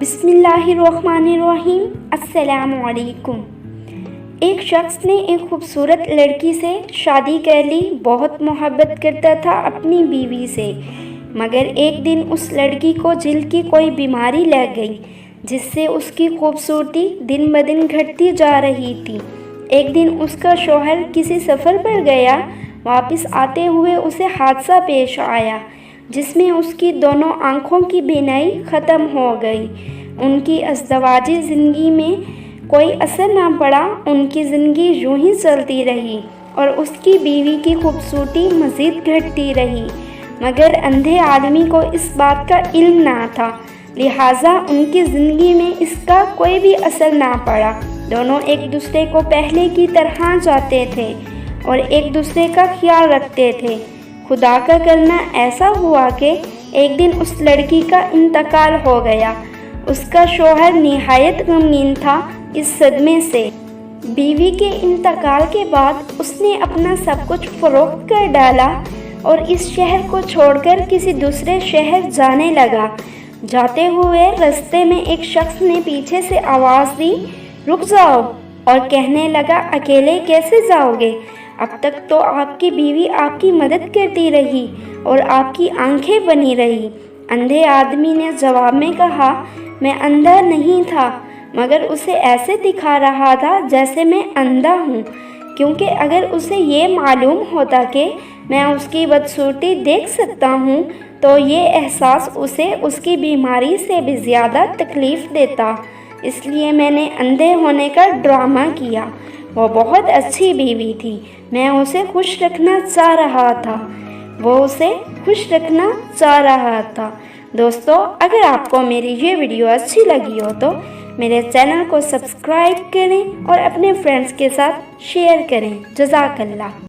بسم اللہ الرحمن الرحیم۔ السلام علیکم۔ ایک شخص نے ایک خوبصورت لڑکی سے شادی کر لی۔ بہت محبت کرتا تھا اپنی بیوی سے، مگر ایک دن اس لڑکی کو جلد کی کوئی بیماری لگ گئی جس سے اس کی خوبصورتی دن بدن گھٹتی جا رہی تھی۔ ایک دن اس کا شوہر کسی سفر پر گیا۔ واپس آتے ہوئے اسے حادثہ پیش آیا جس میں اس کی دونوں آنکھوں کی بینائی ختم ہو گئی۔ ان کی ازدواجی زندگی میں کوئی اثر نہ پڑا، ان کی زندگی یوں ہی چلتی رہی اور اس کی بیوی کی خوبصورتی مزید گھٹتی رہی، مگر اندھے آدمی کو اس بات کا علم نہ تھا، لہٰذا ان کی زندگی میں اس کا کوئی بھی اثر نہ پڑا۔ دونوں ایک دوسرے کو پہلے کی طرح جاتے تھے اور ایک دوسرے کا خیال رکھتے تھے۔ خدا کا کرنا ایسا ہوا کہ ایک دن اس لڑکی کا انتقال ہو گیا۔ اس کا شوہر نہایت غمگین تھا اس صدمے سے۔ بیوی کے انتقال کے بعد اس نے اپنا سب کچھ فروخت کر ڈالا اور اس شہر کو چھوڑ کر کسی دوسرے شہر جانے لگا۔ جاتے ہوئے رستے میں ایک شخص نے پیچھے سے آواز دی، رک جاؤ، اور کہنے لگا، اکیلے کیسے جاؤ گے؟ اب تک تو آپ کی بیوی آپ کی مدد کرتی رہی اور آپ کی آنکھیں بنی رہی۔ اندھے آدمی نے جواب میں کہا، میں اندھا نہیں تھا، مگر اسے ایسے دکھا رہا تھا جیسے میں اندھا ہوں، کیونکہ اگر اسے یہ معلوم ہوتا کہ میں اس کی بدصورتی دیکھ سکتا ہوں تو یہ احساس اسے اس کی بیماری سے بھی زیادہ تکلیف دیتا، اس لیے میں نے اندھے ہونے کا ڈرامہ کیا۔ وہ بہت اچھی بیوی تھی، میں اسے خوش رکھنا چاہ رہا تھا۔ دوستو، اگر آپ کو میری یہ ویڈیو اچھی لگی ہو تو میرے چینل کو سبسکرائب کریں اور اپنے فرینڈز کے ساتھ شیئر کریں۔ جزاک اللہ۔